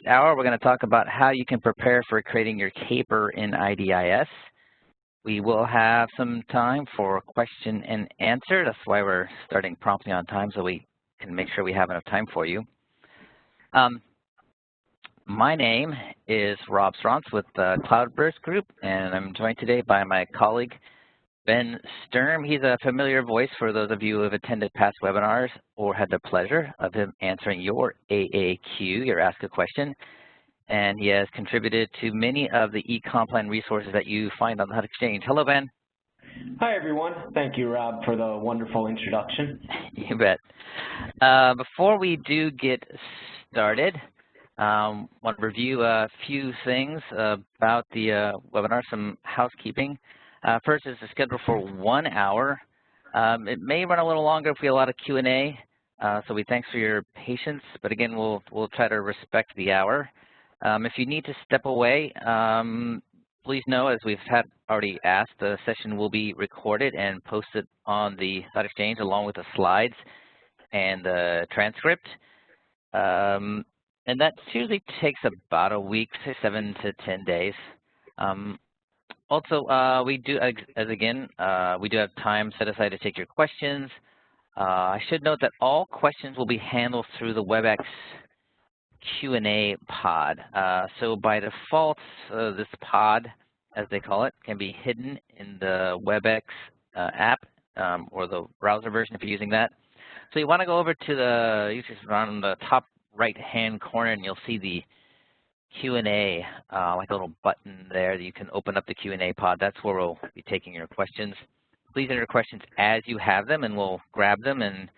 next hour, we're going to talk about how you can prepare for creating your CAPER in IDIS. We will have some time for question and answer. That's why we're starting promptly on time, so we can make sure we have enough time for you. My name is Rob Strauntz with the Cloudburst Group, and I'm joined today by my colleague, Ben Sturm. He's a familiar voice for those of you who have attended past webinars or had the pleasure of him answering your AAQ, your Ask a Question. And he has contributed to many of the eCon plan resources that you find on the HUD Exchange. Hello, Ben. Hi, everyone. Thank you, Rob, for the wonderful introduction. You bet. Before we do get started, I want to review a few things about the webinar, some housekeeping. First is the schedule for 1 hour. It may run a little longer if we have a lot of Q&A, so we thanks for your patience. But again, we'll try to respect the hour. If you need to step away, please know, as we've already asked, the session will be recorded and posted on the HUD Exchange along with the slides and the transcript. And that usually takes about a week, say 7 to 10 days. Also, we do, we do have time set aside to take your questions. I should note that all questions will be handled through the WebEx Q&A pod. So by default, this pod, as they call it, can be hidden in the WebEx app or the browser version if you're using that. So you want to go over to the, you just on the top right-hand corner, and you'll see the Q&A, like a little button there that you can open up the Q&A pod. That's where we'll be taking your questions. Please enter your questions as you have them, and we'll grab them and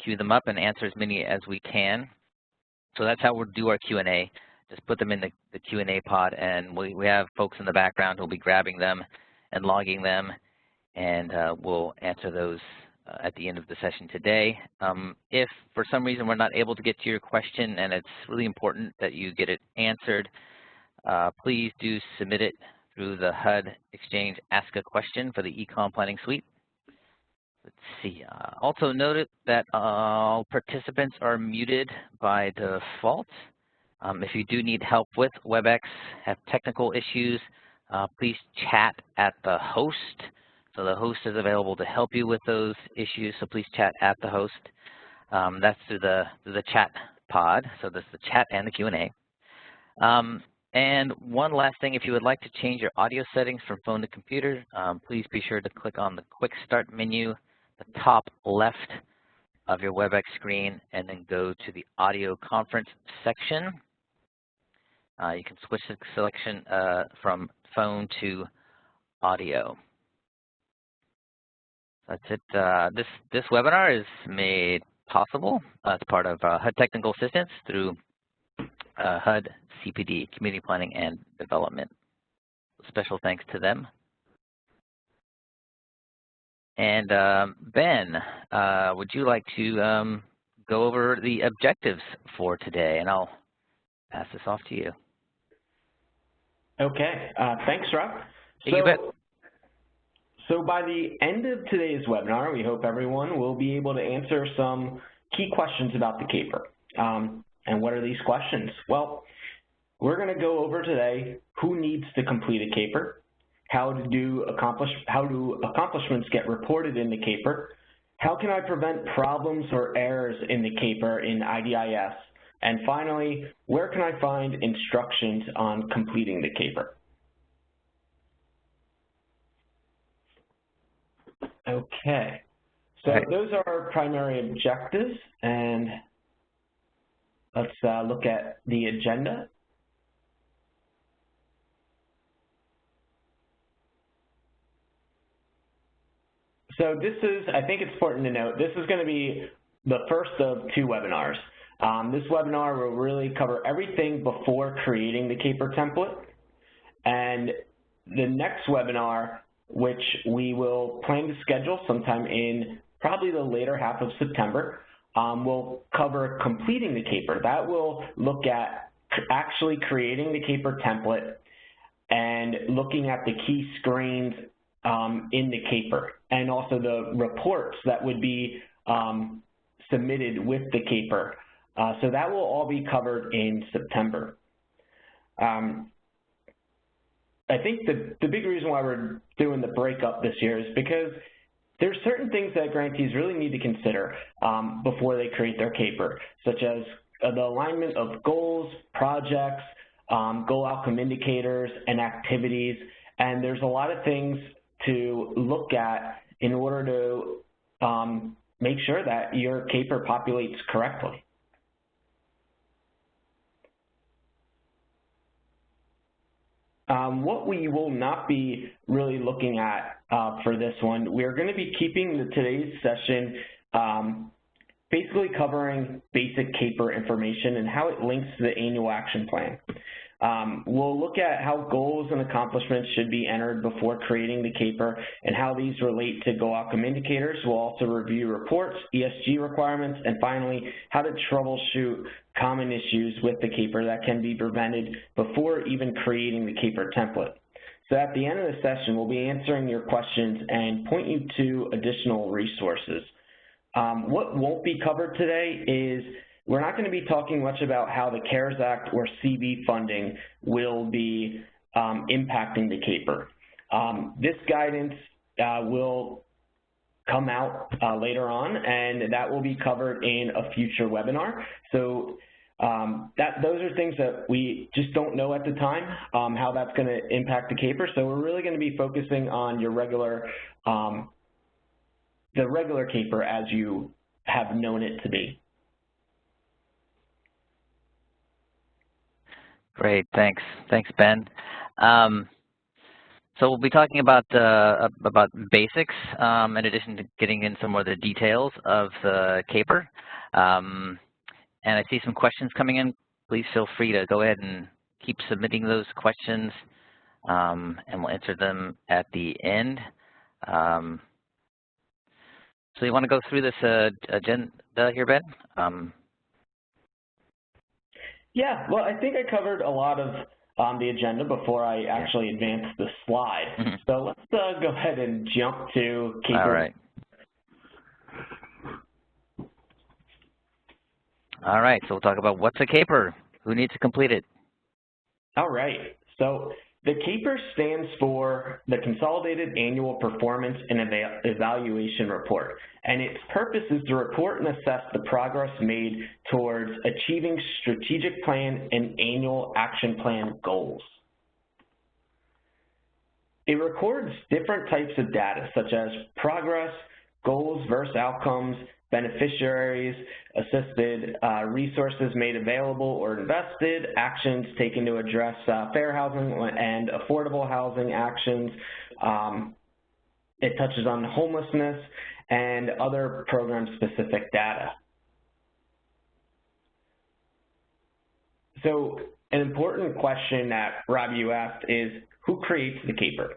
queue them up and answer as many as we can. So that's how we'll do our Q&A. Just put them in the Q&A pod, and we have folks in the background who will be grabbing them and logging them, and we'll answer those at the end of the session today. If for some reason we're not able to get to your question and it's really important that you get it answered, please do submit it through the HUD Exchange Ask a Question for the eCon Planning Suite. Let's see. Also note that all participants are muted by default. If you do need help with WebEx, have technical issues, please chat at the host. So the host is available to help you with those issues, so please chat at the host. That's through the chat pod, so that's the chat and the Q&A. And one last thing, if you would like to change your audio settings from phone to computer, please be sure to click on the Quick Start menu, the top left of your WebEx screen, and then go to the Audio Conference section. You can switch the selection from phone to audio. That's it. This webinar is made possible as part of HUD Technical Assistance through HUD CPD, Community Planning and Development. Special thanks to them. And Ben, would you like to go over the objectives for today? And I'll pass this off to you. Okay. Thanks, Rob. You bet. So by the end of today's webinar, we hope everyone will be able to answer some key questions about the CAPER. And what are these questions? Well, we're going to go over today who needs to complete a CAPER, how do accomplishments get reported in the CAPER, how can I prevent problems or errors in the CAPER in IDIS, and finally, where can I find instructions on completing the CAPER? Okay, so those are our primary objectives, and let's look at the agenda. So this is, I think it's important to note, this is going to be the first of 2 webinars. This webinar will really cover everything before creating the CAPER template, and the next webinar, which we will plan to schedule sometime in probably the later half of September, will cover completing the CAPER. That will look at actually creating the CAPER template and looking at the key screens in the CAPER, and also the reports that would be submitted with the CAPER. So that will all be covered in September. I think the big reason why we're doing the breakup this year is because there's certain things that grantees really need to consider before they create their CAPER, such as the alignment of goals, projects, goal outcome indicators, and activities. And there's a lot of things to look at in order to make sure that your CAPER populates correctly. What we will not be really looking at for this one, we're going to be keeping today's session basically covering basic CAPER information and how it links to the annual action plan. We'll look at how goals and accomplishments should be entered before creating the CAPER and how these relate to goal outcome indicators. We'll also review reports, ESG requirements, and finally, how to troubleshoot common issues with the CAPER that can be prevented before even creating the CAPER template. So at the end of the session, we'll be answering your questions and point you to additional resources. What won't be covered today is we're not going to be talking much about how the CARES Act or CB funding will be impacting the CAPER. This guidance will come out later on, and that will be covered in a future webinar. So those are things that we just don't know at the time, how that's going to impact the CAPER. So we're really going to be focusing on your regular, the regular CAPER as you have known it to be. Great, thanks. Thanks, Ben. So we'll be talking about basics in addition to getting in some more of the details of the CAPER. And I see some questions coming in. Please feel free to go ahead and keep submitting those questions, and we'll answer them at the end. So you want to go through this agenda here, Ben? Yeah, well, I think I covered a lot of the agenda before I actually advanced the slide. Mm-hmm. So let's go ahead and jump to CAPER. All right. All right, so we'll talk about what's a CAPER, who needs to complete it. All right, so the CAPER stands for the Consolidated Annual Performance and Evaluation Report, and its purpose is to report and assess the progress made towards achieving strategic plan and annual action plan goals. It records different types of data, such as progress, goals versus outcomes, beneficiaries, assisted resources made available or invested, actions taken to address fair housing and affordable housing actions. It touches on homelessness and other program-specific data. So an important question that Rob, you asked is, who creates the CAPER?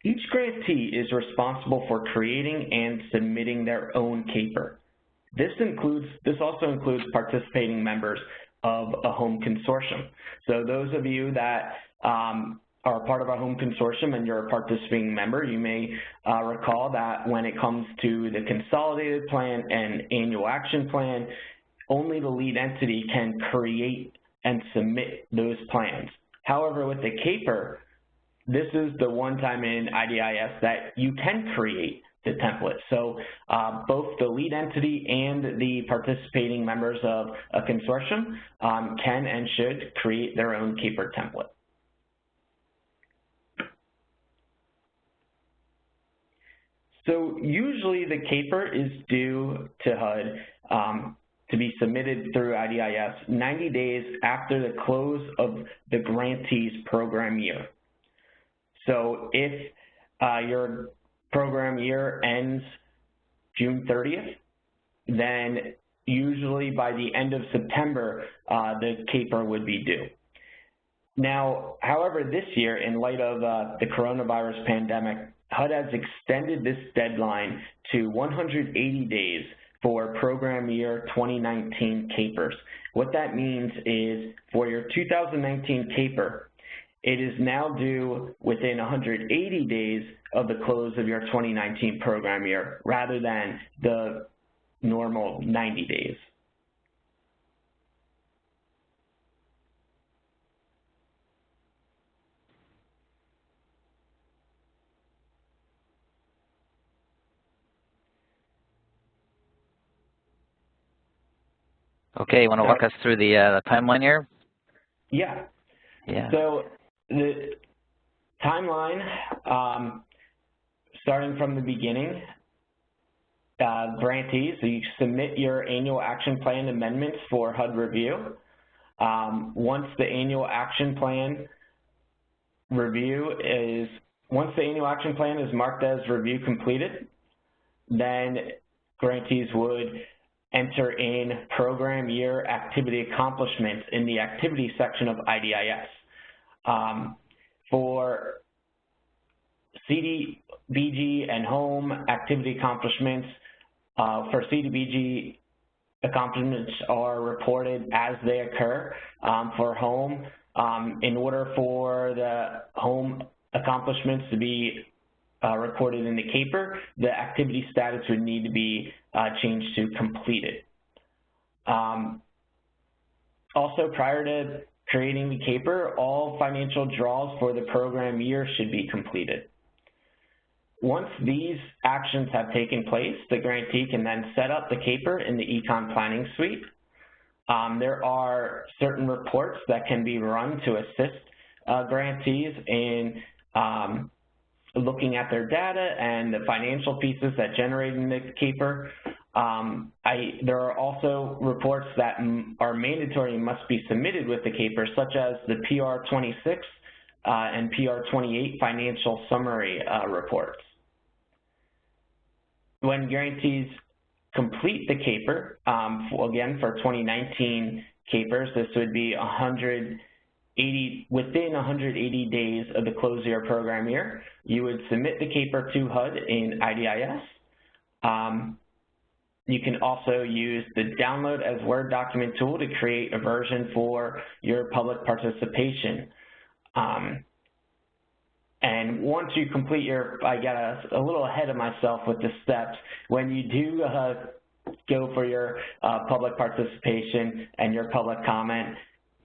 Each grantee is responsible for creating and submitting their own CAPER. This also includes participating members of a home consortium. So those of you that are part of our home consortium and you're a participating member, you may recall that when it comes to the consolidated plan and annual action plan, only the lead entity can create and submit those plans. However, with the CAPER, this is the one time in IDIS that you can create the template. So both the lead entity and the participating members of a consortium can and should create their own CAPER template. So usually the CAPER is due to HUD to be submitted through IDIS 90 days after the close of the grantee's program year. So if your program year ends June 30th, then usually by the end of September, the CAPER would be due. Now, however, this year, in light of the coronavirus pandemic, HUD has extended this deadline to 180 days for program year 2019 CAPERs. What that means is for your 2019 CAPER, it is now due within 180 days of the close of your 2019 program year rather than the normal 90 days. Okay, you want to walk us through the timeline here? Yeah. Yeah. So the timeline, starting from the beginning, grantees, so you submit your annual action plan amendments for HUD review. Once the annual action plan is marked as review completed, then grantees would enter in program year activity accomplishments in the activity section of IDIS. For CDBG and home activity accomplishments, for CDBG, accomplishments are reported as they occur. For home, in order for the home accomplishments to be recorded in the CAPER, the activity status would need to be changed to completed. Also, prior to creating the CAPER, all financial draws for the program year should be completed. Once these actions have taken place, the grantee can then set up the CAPER in the eCon planning suite. There are certain reports that can be run to assist grantees in looking at their data and the financial pieces that generate in the CAPER. There are also reports that are mandatory and must be submitted with the CAPER, such as the PR26 and PR28 financial summary reports. When grantees complete the CAPER, again for 2019 CAPERs, this would be within 180 days of the close of your program year, you would submit the CAPER to HUD in IDIS. You can also use the download as Word document tool to create a version for your public participation. And once you complete your, I got a little ahead of myself with the steps, when you do go for your public participation and your public comment,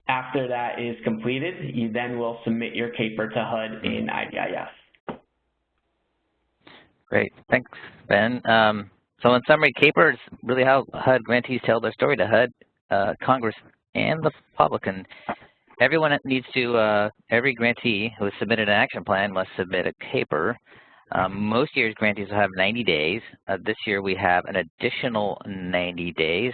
after that is completed, you then will submit your CAPER to HUD in IDIS. Great, thanks, Ben. So in summary, CAPER is really how HUD grantees tell their story to HUD, Congress, and the public. And everyone needs to, every grantee who has submitted an action plan must submit a CAPER. Most years, grantees will have 90 days. This year, we have an additional 90 days,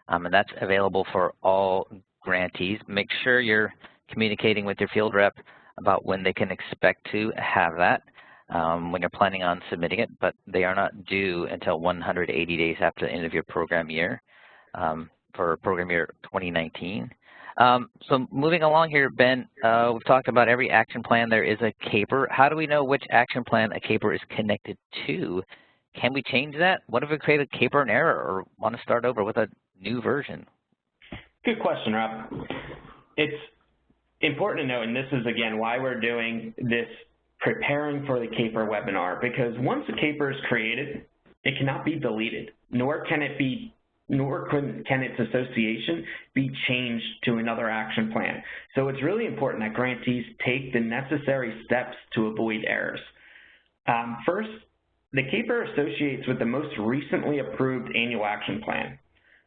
and that's available for all grantees. Make sure you're communicating with your field rep about when they can expect to have that when you're planning on submitting it, but they are not due until 180 days after the end of your program year for program year 2019. So moving along here, Ben, we've talked about every action plan there is a CAPER. How do we know which action plan a CAPER is connected to? Can we change that? What if we create a CAPER in error or want to start over with a new version? Good question, Rob. It's important to know, and this is, again, why we're doing this preparing for the CAPER webinar, because once a CAPER is created, it cannot be deleted, nor can its association be changed to another action plan. So it's really important that grantees take the necessary steps to avoid errors. First, the CAPER associates with the most recently approved annual action plan.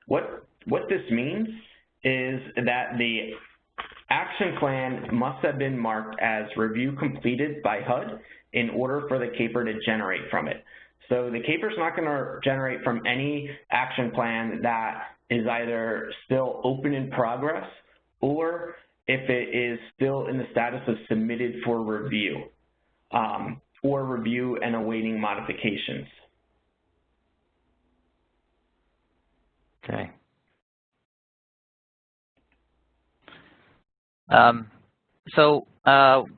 What this means is that the action plan must have been marked as review completed by HUD in order for the CAPER to generate from it. So the CAPER is not going to generate from any action plan that is either still open in progress or if it is still in the status of submitted for review or review and awaiting modifications. Okay.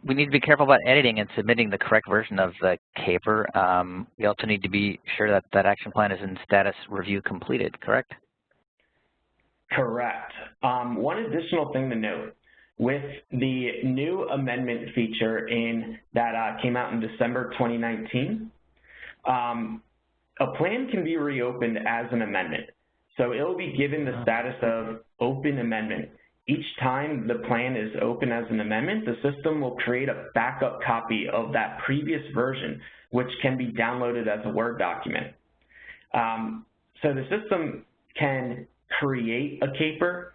We need to be careful about editing and submitting the correct version of the CAPER. We also need to be sure that that action plan is in status review completed, correct? Correct. One additional thing to note, with the new amendment feature that came out in December 2019, a plan can be reopened as an amendment. So it will be given the status of open amendment. Each time the plan is open as an amendment, the system will create a backup copy of that previous version, which can be downloaded as a Word document. So the system can create a CAPER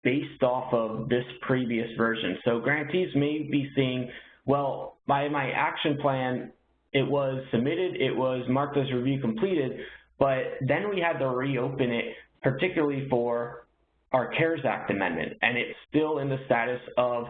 based off of this previous version. So grantees may be seeing, well, by my action plan, it was submitted, it was marked as review completed, but then we had to reopen it, particularly for our CARES Act amendment, and it's still in the status of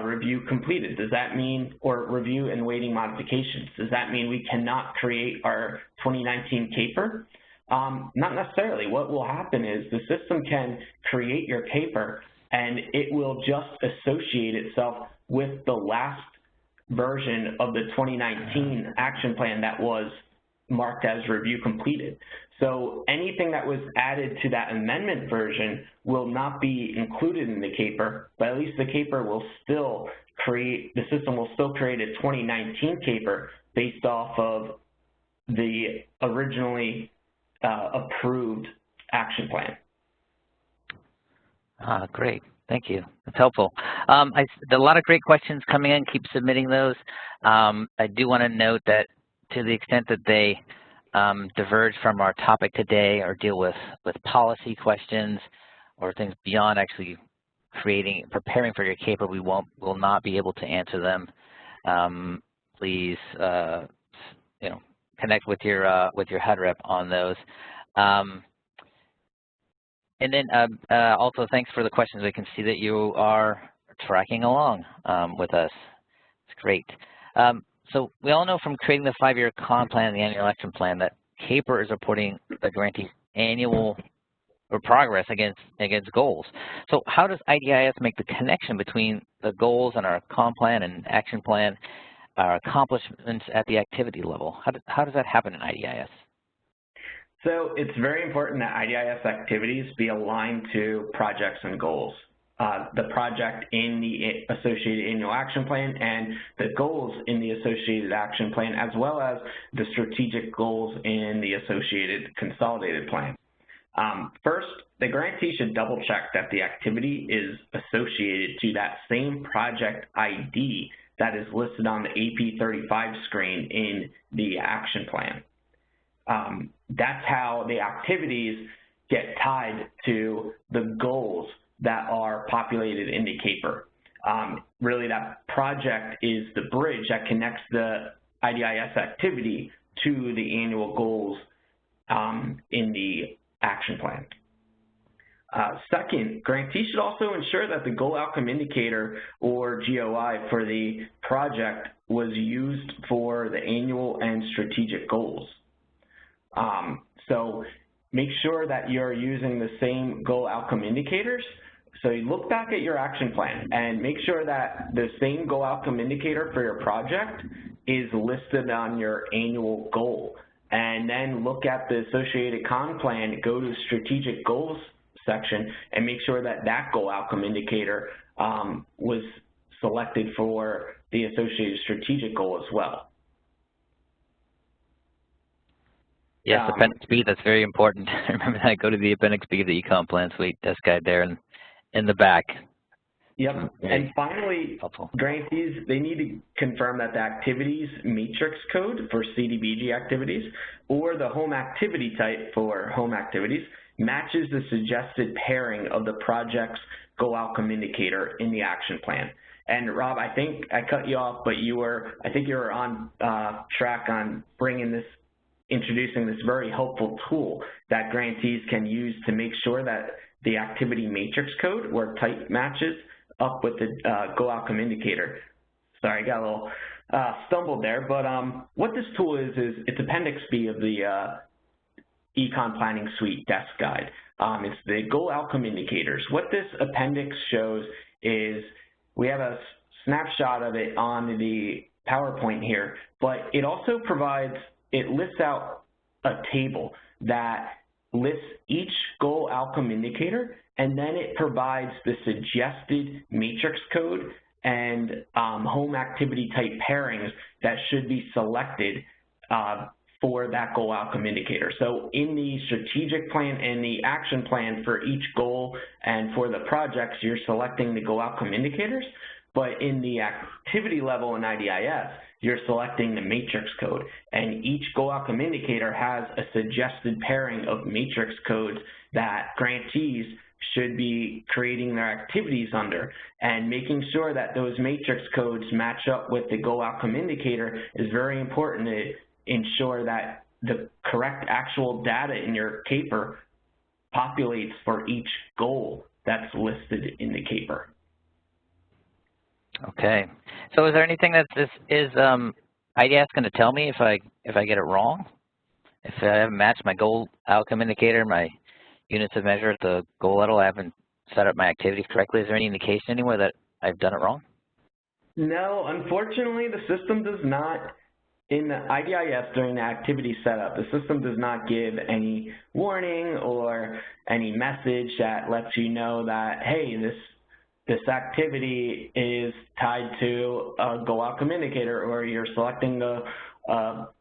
review completed. Does that mean, or review and waiting modifications, does that mean we cannot create our 2019 CAPER? Not necessarily. What will happen is the system can create your CAPER and it will just associate itself with the last version of the 2019 action plan that was marked as review completed. So anything that was added to that amendment version will not be included in the CAPER, but at least the CAPER will still create, the system will still create a 2019 CAPER based off of the originally approved action plan. Great. Thank you. That's helpful. A lot of great questions coming in. Keep submitting those. I do want to note that to the extent that they diverge from our topic today or deal with policy questions or things beyond actually preparing for your CAPER, we will not be able to answer them. Please, connect with your head rep on those. And then also thanks for the questions. I can see that you are tracking along with us. It's great. So we all know from creating the 5-year con plan and the annual action plan that CAPER is reporting the grantee's annual or progress against goals. So how does IDIS make the connection between the goals and our con plan and action plan, our accomplishments at the activity level? How does that happen in IDIS? So it's very important that IDIS activities be aligned to projects and goals. The project in the associated annual action plan and the goals in the associated action plan, as well as the strategic goals in the associated consolidated plan. First, the grantee should double check that the activity is associated to that same project ID that is listed on the AP35 screen in the action plan. That's how the activities get tied to the goals that are populated in the CAPER. Really, that project is the bridge that connects the IDIS activity to the annual goals in the action plan. Second, grantee should also ensure that the goal outcome indicator, or GOI, for the project was used for the annual and strategic goals. So make sure that you're using the same goal outcome indicators. So you look back at your action plan and make sure that the same goal outcome indicator for your project is listed on your annual goal. And then look at the associated con plan, go to the strategic goals section and make sure that that goal outcome indicator was selected for the associated strategic goal as well. Yes, Appendix B, that's very important. Remember that, go to the Appendix B of the eCon plan suite desk guide there and in the back. Yep, and finally, helpful. Grantees, they need to confirm that the activities matrix code for CDBG activities or the home activity type for home activities matches the suggested pairing of the project's goal outcome indicator in the action plan. And Rob, I think I cut you off, but I think you were on track on introducing this very helpful tool that grantees can use to make sure that the activity matrix code or type matches up with the goal outcome indicator. Sorry, I got a little stumbled there, but what this tool is it's Appendix B of the eCon Planning Suite desk guide. It's the goal outcome indicators. What this appendix shows is we have a snapshot of it on the PowerPoint here, but it also lists out a table that lists each goal outcome indicator, and then it provides the suggested matrix code and home activity type pairings that should be selected for that goal outcome indicator. So in the strategic plan and the action plan for each goal and for the projects, you're selecting the goal outcome indicators, But in the activity level in IDIS, you're selecting the matrix code, and each goal outcome indicator has a suggested pairing of matrix codes that grantees should be creating their activities under, and making sure that those matrix codes match up with the goal outcome indicator is very important to ensure that the correct actual data in your CAPER populates for each goal that's listed in the CAPER. Okay. So is there anything that this is IDIS going to tell me if I get it wrong? If I haven't matched my goal outcome indicator, my units of measure at the goal level, I haven't set up my activities correctly, is there any indication anywhere that I've done it wrong? No, unfortunately, the system does not. In the IDIS, during the activity setup, the system does not give any warning or any message that lets you know that, hey, this activity is tied to a goal outcome indicator, or you're selecting the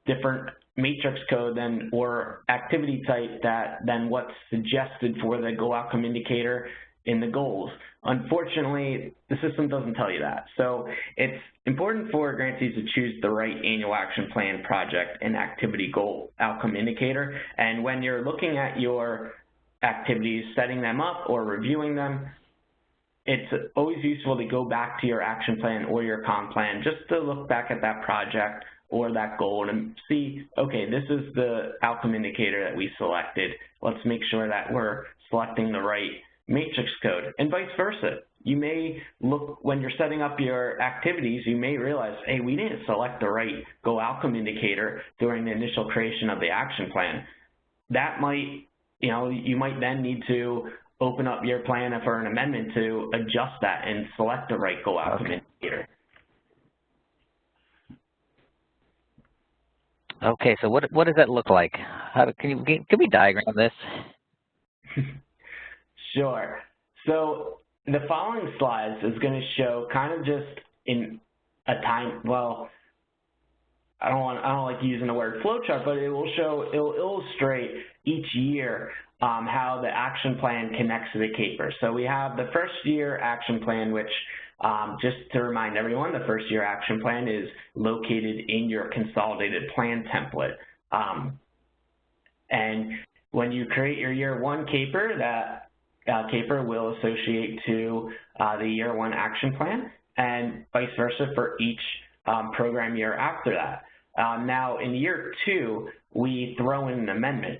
different matrix code or activity type than what's suggested for the goal outcome indicator in the goals. Unfortunately, the system doesn't tell you that. So it's important for grantees to choose the right annual action plan, project, and activity goal outcome indicator. And when you're looking at your activities, setting them up or reviewing them, it's always useful to go back to your action plan or your comp plan just to look back at that project or that goal and see, okay, this is the outcome indicator that we selected. Let's make sure that we're selecting the right matrix code, and vice versa. You may look, when you're setting up your activities, you may realize, hey, we didn't select the right goal outcome indicator during the initial creation of the action plan. That might, you might then need to open up your plan for an amendment to adjust that and select the right goal outcome indicator. Okay, so what does that look like? Can we diagram this? Sure. So the following slides is going to show kind of just in a time, well, I don't like using the word flowchart, but it'll illustrate each year how the action plan connects to the CAPER. So we have the first year action plan, which just to remind everyone, the first year action plan is located in your consolidated plan template. And when you create your year one CAPER, that CAPER will associate to the year one action plan, and vice versa for each program year after that. Now in year two, we throw in an amendment.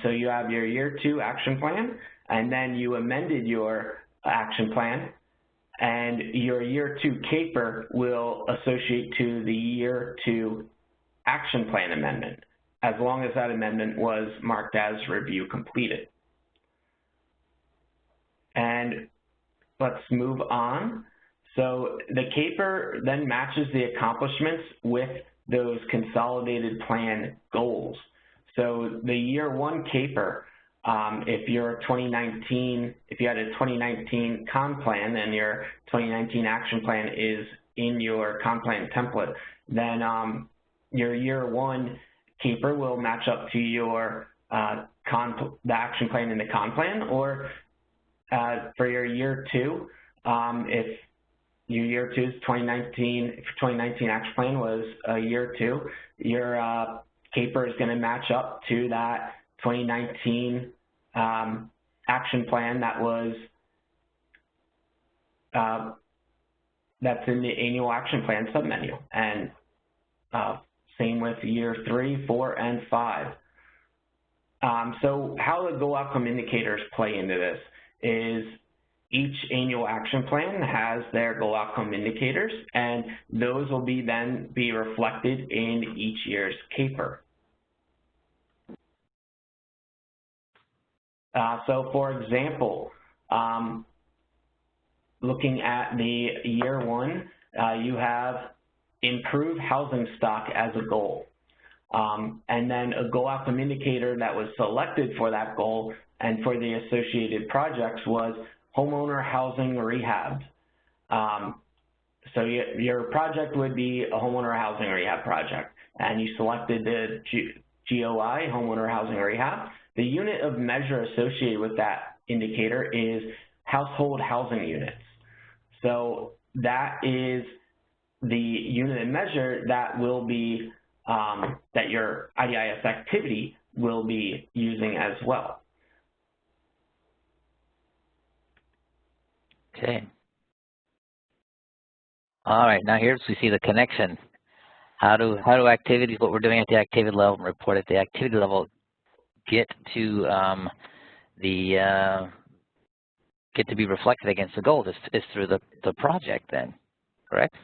So you have your year two action plan, and then you amended your action plan, and your year two CAPER will associate to the year two action plan amendment, as long as that amendment was marked as review completed. And let's move on. So the CAPER then matches the accomplishments with those consolidated plan goals. So the year one CAPER, if you had a 2019 con plan and your 2019 action plan is in your con plan template, then your year one CAPER will match up to your the action plan in the con plan, or for your year two, if your year two is 2019, if your 2019 action plan was year two, your CAPER is going to match up to that 2019 action plan that was that's in the annual action plan submenu, and same with year 3, 4, and 5. So how the goal outcome indicators play into this is each annual action plan has their goal outcome indicators, and those will then be reflected in each year's CAPER. So for example, looking at the year one, you have improve housing stock as a goal. And then a goal outcome indicator that was selected for that goal and for the associated projects was homeowner housing rehab. So your project would be a homeowner housing rehab project, and you selected the GOI, homeowner housing rehab. The unit of measure associated with that indicator is household housing units. So that is the unit and measure that will be, that your IDIS activity will be using as well. Okay. All right, now here's we see the connection. How do activities, what we're doing at the activity level and report at the activity level, get to get to be reflected against the goals? Is through the project then, correct?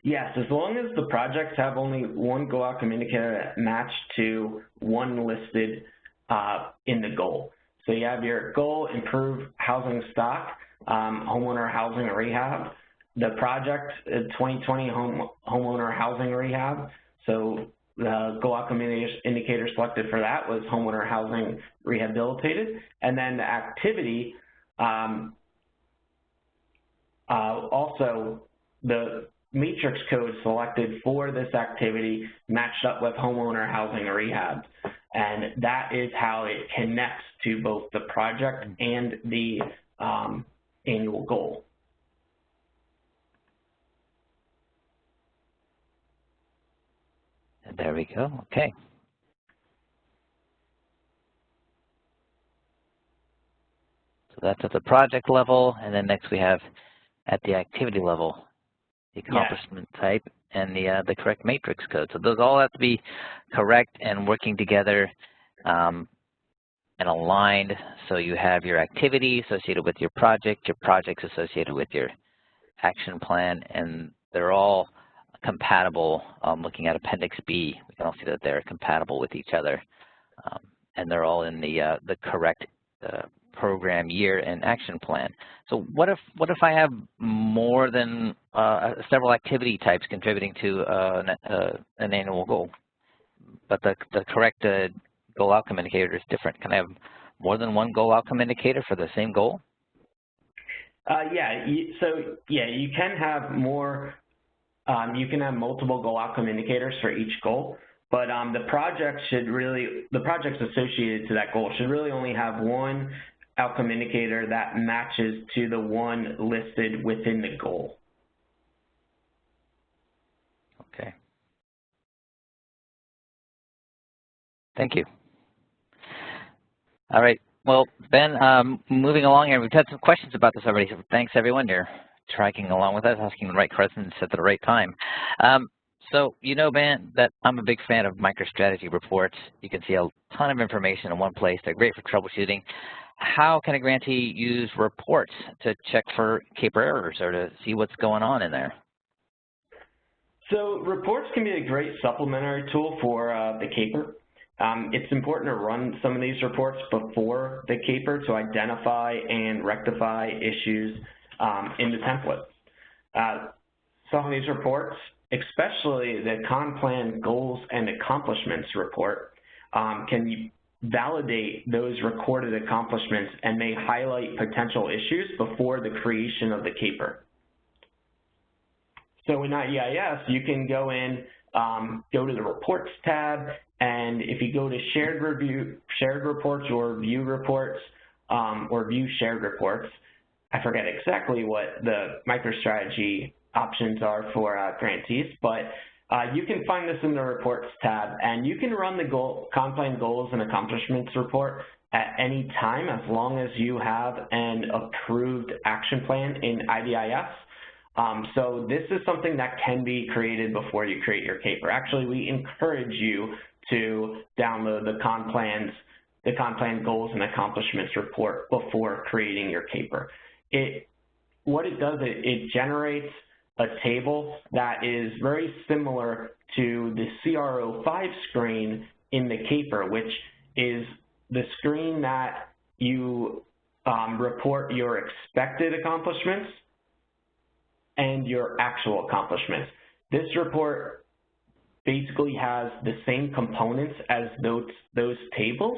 Yes, as long as the projects have only one goal outcome indicator matched to one listed in the goal. So you have your goal, improve housing stock, homeowner housing rehab. The project 2020 homeowner housing rehab. So the goal outcome indicator selected for that was homeowner housing rehabilitated. And then the activity, also the matrix code selected for this activity matched up with homeowner housing rehab. And that is how it connects to both the project and the annual goal. And there we go, okay. So that's at the project level, and then next we have at the activity level, the accomplishment type and the correct matrix code. So those all have to be correct and working together and aligned. So you have your activity associated with your projects associated with your action plan, and they're all compatible. Looking at Appendix B, we can all see that they're compatible with each other, and they're all in the correct program year and action plan. So what if I have more than several activity types contributing to an annual goal, but the correct goal outcome indicator is different? Can I have more than one goal outcome indicator for the same goal? Yeah, you can have more. You can have multiple goal outcome indicators for each goal, but the projects associated to that goal should really only have one outcome indicator that matches to the one listed within the goal. Okay. Thank you. All right. Well, Ben, moving along here, we've had some questions about this already, so thanks everyone. You're tracking along with us, asking the right questions at the right time. So you know, Ben, that I'm a big fan of MicroStrategy reports. You can see a ton of information in one place. They're great for troubleshooting. How can a grantee use reports to check for CAPER errors or to see what's going on in there? So reports can be a great supplementary tool for the CAPER. It's important to run some of these reports before the CAPER to identify and rectify issues in the template. Some of these reports, especially the Con Plan Goals and Accomplishments report, can validate those recorded accomplishments and may highlight potential issues before the creation of the CAPER. So in IDIS, you can go in, go to the Reports tab, and if you go to Shared Reports or View Reports or View Shared Reports, I forget exactly what the MicroStrategy options are for grantees, but you can find this in the Reports tab, and you can run the Con Plan Goals and Accomplishments report at any time as long as you have an approved action plan in IDIS. So this is something that can be created before you create your CAPER. Actually, we encourage you to download the Con Plan Goals and Accomplishments report before creating your CAPER. What it does, it generates a table that is very similar to the CR05 screen in the CAPER, which is the screen that you report your expected accomplishments and your actual accomplishments. This report basically has the same components as those tables.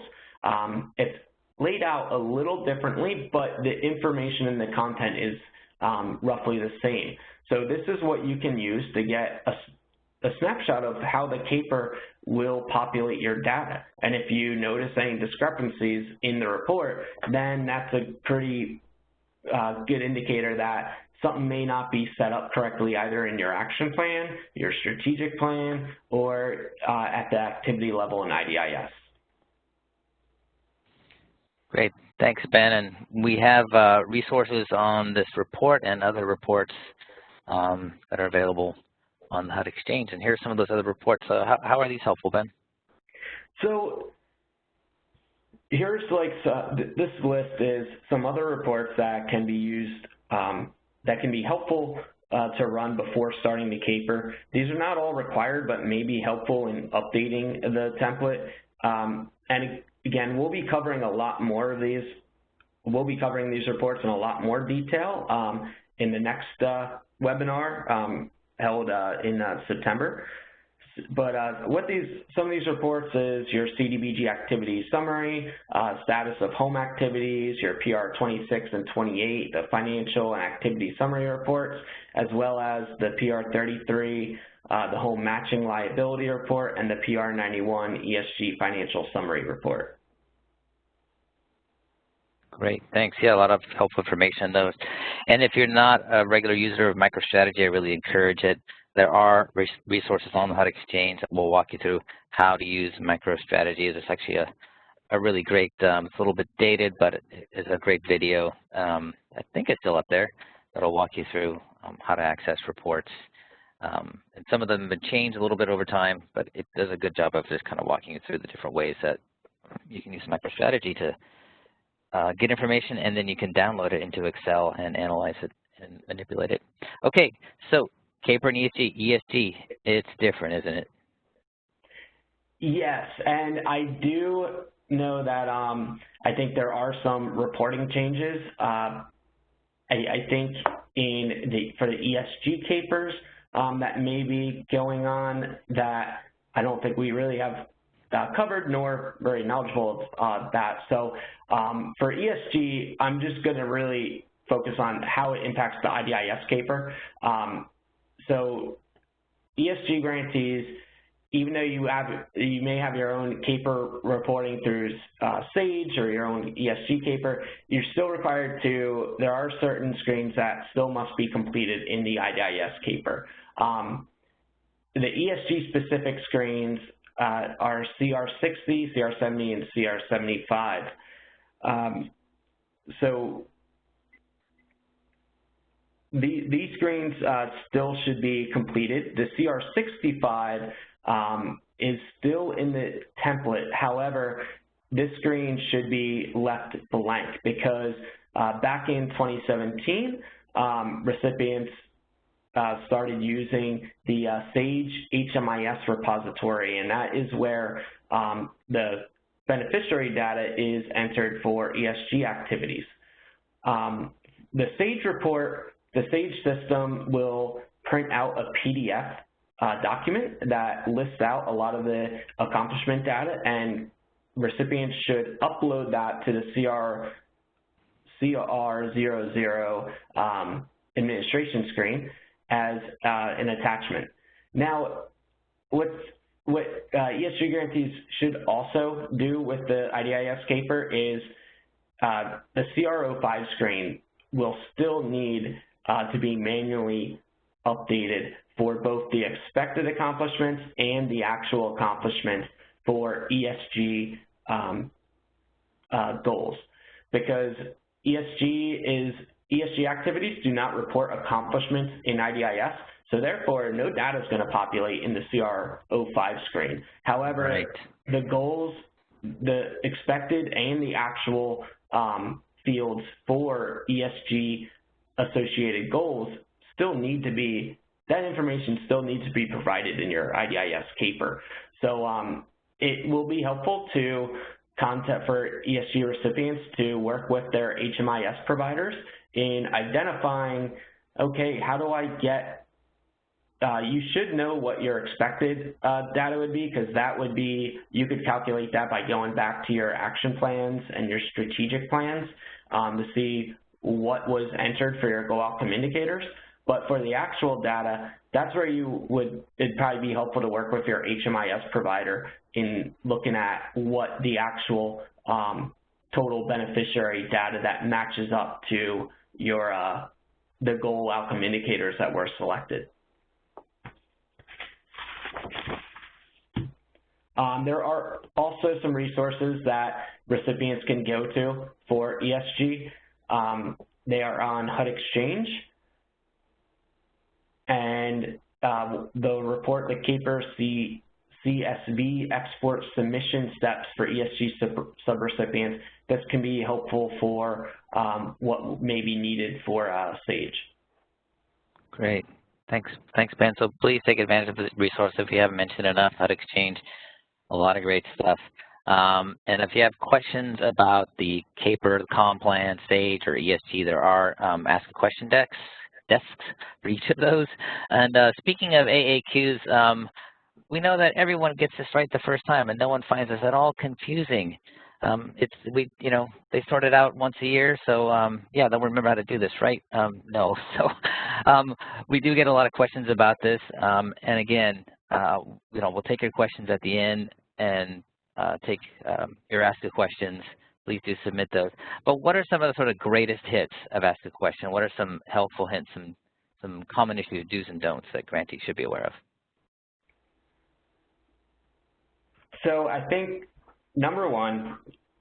It's laid out a little differently, but the information and the content is roughly the same. So this is what you can use to get a snapshot of how the CAPER will populate your data. And if you notice any discrepancies in the report, then that's a pretty good indicator that something may not be set up correctly either in your action plan, your strategic plan, or at the activity level in IDIS. Great. Thanks, Ben. And we have resources on this report and other reports that are available on the HUD Exchange. And here's some of those other reports. How are these helpful, Ben? So here's this list is some other reports that can be used, that can be helpful to run before starting the CAPER. These are not all required, but may be helpful in updating the template. And again, we'll be covering a lot more of these. We'll be covering these reports in a lot more detail in the next webinar held in September. But some of these reports is your CDBG activity summary, status of home activities, your PR 26 and 28, the financial and activity summary reports, as well as the PR 33, the home matching liability report, and the PR 91 ESG financial summary report. Great, thanks. Yeah, a lot of helpful information on those. And if you're not a regular user of MicroStrategy, I really encourage it. There are resources on the HUD Exchange that will walk you through how to use MicroStrategy. It's actually a really great, it's a little bit dated, but it's a great video. I think it's still up there. That'll walk you through how to access reports. And some of them have been changed a little bit over time, but it does a good job of just kind of walking you through the different ways that you can use MicroStrategy to get information, and then you can download it into Excel and analyze it and manipulate it. Okay, so CAPER and ESG, it's different, isn't it? Yes, and I do know that I think there are some reporting changes. I think for the ESG CAPERs that may be going on that I don't think we really have covered nor very knowledgeable of that. So for ESG, I'm just going to really focus on how it impacts the IDIS CAPER. So ESG grantees, even though you may have your own CAPER reporting through SAGE or your own ESG CAPER, you're still required to, there are certain screens that still must be completed in the IDIS CAPER. The ESG specific screens are CR60, CR70, and CR75. So these screens still should be completed. The CR65 is still in the template. However, this screen should be left blank because back in 2017, recipients started using the SAGE HMIS repository, and that is where the beneficiary data is entered for ESG activities. The SAGE report, the SAGE system will print out a PDF document that lists out a lot of the accomplishment data, and recipients should upload that to the CR00 administration screen as an attachment. Now, what ESG grantees should also do with the IDIS CAPER is the CR05 screen will still need to be manually updated for both the expected accomplishments and the actual accomplishment for ESG goals, because ESG activities do not report accomplishments in IDIS, so therefore no data is going to populate in the CR05 screen. However, right, the goals, the expected and the actual fields for ESG associated goals still need to be, that information still needs to be provided in your IDIS CAPER. So it will be helpful to contact for ESG recipients to work with their HMIS providers in identifying, okay, how do I get, you should know what your expected data would be, because that would be, you could calculate that by going back to your action plans and your strategic plans to see what was entered for your goal outcome indicators. But for the actual data, that's where it'd probably be helpful to work with your HMIS provider in looking at what the actual total beneficiary data that matches up to your the goal outcome indicators that were selected. There are also some resources that recipients can go to for ESG. They are on HUD Exchange, and the report, the CAPER CSV export submission steps for ESG subrecipients, this can be helpful for what may be needed for SAGE. Great. Thanks, Ben. So please take advantage of the resource if you haven't mentioned enough. HUD Exchange, a lot of great stuff. And if you have questions about the CAPER, the COM plan, SAGE, or ESG, there are ask a question desks for each of those. And speaking of AAQs, we know that everyone gets this right the first time, and no one finds this at all confusing. They sort it out once a year, so yeah, they'll remember how to do this, right? No. So we do get a lot of questions about this, and again, we'll take your questions at the end and take your Ask a Questions. Please do submit those. But what are some of the sort of greatest hits of Ask a Question? What are some helpful hints, some common issues, do's and don'ts that grantees should be aware of? So I think, number one,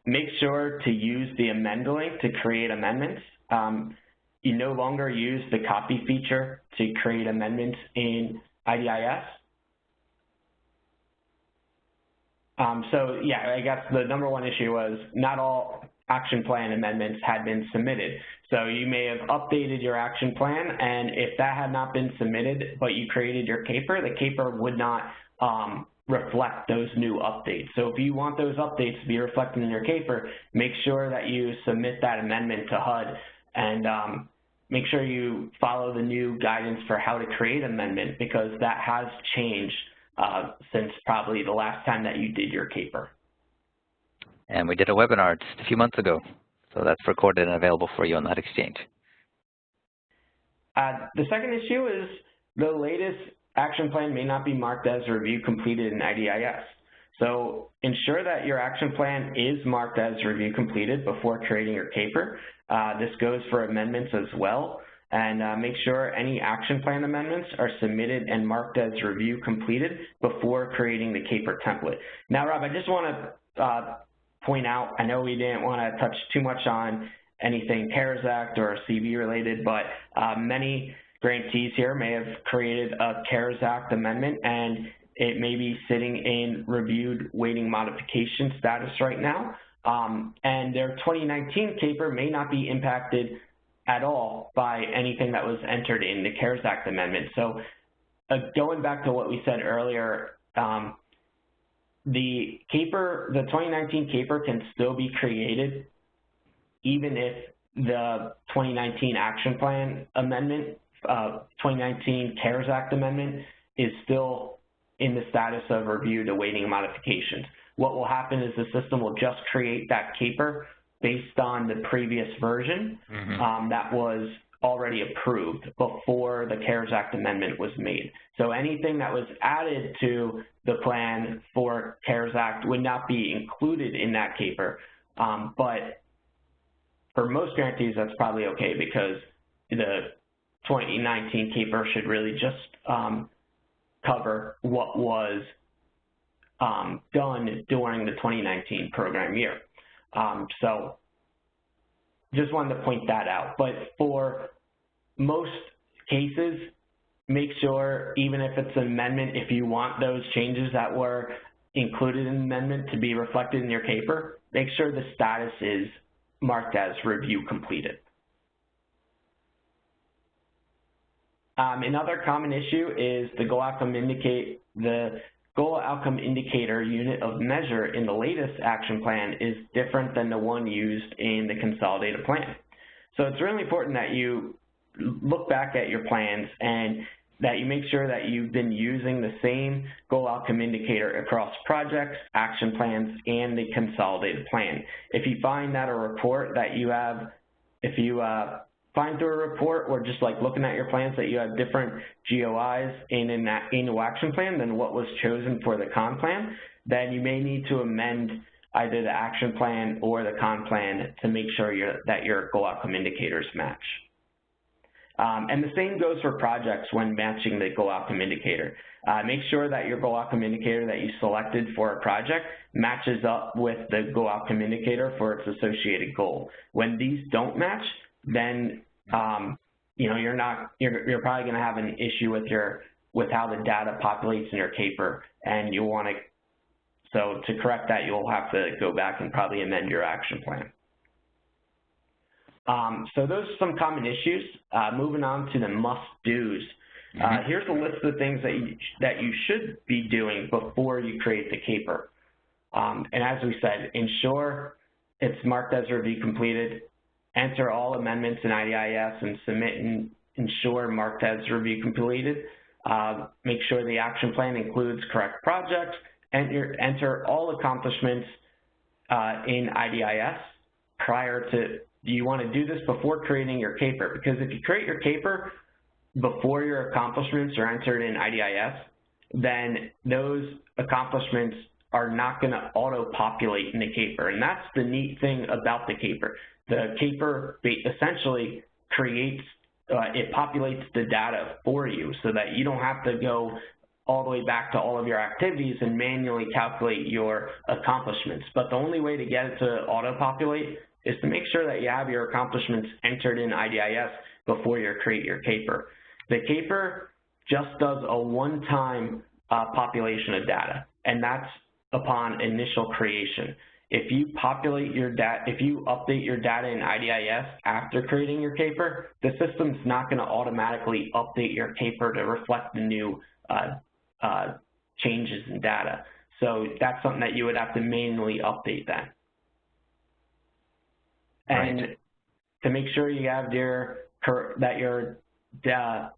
make sure to use the amend link to create amendments. You no longer use the copy feature to create amendments in IDIS. So yeah, I guess the number one issue was not all action plan amendments had been submitted. So you may have updated your action plan, and if that had not been submitted, but you created your CAPER, the CAPER would not reflect those new updates. So if you want those updates to be reflected in your CAPER, make sure that you submit that amendment to HUD, and make sure you follow the new guidance for how to create amendment, because that has changed since probably the last time that you did your CAPER. And we did a webinar just a few months ago, so that's recorded and available for you on that exchange. The second issue is the latest action plan may not be marked as review completed in IDIS. So ensure that your action plan is marked as review completed before creating your CAPER. This goes for amendments as well. And make sure any action plan amendments are submitted and marked as review completed before creating the CAPER template. Now, Rob, I just want to point out, I know we didn't want to touch too much on anything CARES Act or CV related, but many grantees here may have created a CARES Act amendment, and it may be sitting in reviewed waiting modification status right now. And their 2019 CAPER may not be impacted at all by anything that was entered in the CARES Act amendment. So going back to what we said earlier, the 2019 CAPER can still be created even if the 2019 action plan amendment, 2019 CARES Act amendment is still in the status of reviewed awaiting modifications. What will happen is the system will just create that CAPER based on the previous version that was already approved before the CARES Act amendment was made. So anything that was added to the plan for CARES Act would not be included in that CAPER. But for most grantees, that's probably okay, because the 2019 CAPER should really just cover what was done during the 2019 program year. So just wanted to point that out. But for most cases, make sure, even if it's an amendment, if you want those changes that were included in the amendment to be reflected in your CAPER, make sure the status is marked as review completed. Another common issue is the goal outcome indicator unit of measure in the latest action plan is different than the one used in the consolidated plan. So it's really important that you look back at your plans and that you make sure that you've been using the same goal outcome indicator across projects, action plans, and the consolidated plan. If you find that a report that you have, if you find through a report or just like looking at your plans that you have different GOIs in that annual action plan than what was chosen for the con plan, then you may need to amend either the action plan or the con plan to make sure that your goal outcome indicators match. And the same goes for projects when matching the goal outcome indicator. Make sure that your goal outcome indicator that you selected for a project matches up with the goal outcome indicator for its associated goal. When these don't match, then you're probably going to have an issue with how the data populates in your CAPER, and you want to. So to correct that, you'll have to go back and probably amend your action plan. So those are some common issues. Moving on to the must-dos. Here's a list of things that you should be doing before you create the CAPER. And as we said, ensure it's marked as review completed, enter all amendments in IDIS, and submit and ensure marked as review completed. Make sure the action plan includes correct projects, enter all accomplishments in IDIS prior to. You want to do this before creating your CAPER, because if you create your CAPER before your accomplishments are entered in IDIS, then those accomplishments are not going to auto-populate in the CAPER. And that's the neat thing about the CAPER. The CAPER essentially creates, it populates the data for you so that you don't have to go all the way back to all of your activities and manually calculate your accomplishments. But the only way to get it to auto-populate is to make sure that you have your accomplishments entered in IDIS before you create your CAPER. The CAPER just does a one-time population of data, and that's upon initial creation. If you populate your data, if you update your data in IDIS after creating your CAPER, the system's not going to automatically update your CAPER to reflect the new changes in data. So that's something that you would have to manually update then. And to make sure you have that your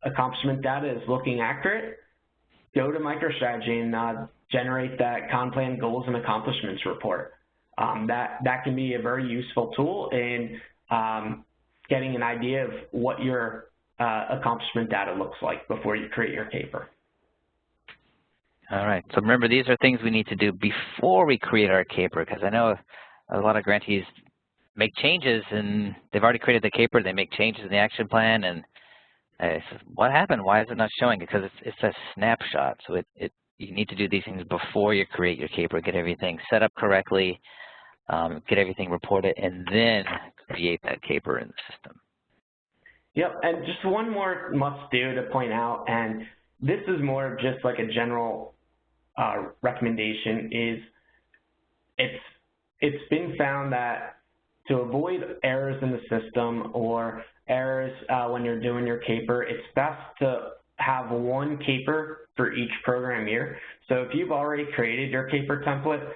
accomplishment data is looking accurate, go to MicroStrategy and generate that Con-Plan Goals and Accomplishments report. That can be a very useful tool in getting an idea of what your accomplishment data looks like before you create your CAPER. All right. So remember, these are things we need to do before we create our CAPER, because I know a lot of grantees make changes, and they've already created the CAPER, they make changes in the action plan, and what happened? Why is it not showing? Because it's a snapshot. So you need to do these things before you create your CAPER, get everything set up correctly, get everything reported, and then create that CAPER in the system. Yep, and just one more must-do to point out, and this is more just like a general recommendation, is it's been found that to avoid errors in the system or errors when you're doing your CAPER, it's best to have one CAPER for each program year. So if you've already created your CAPER template,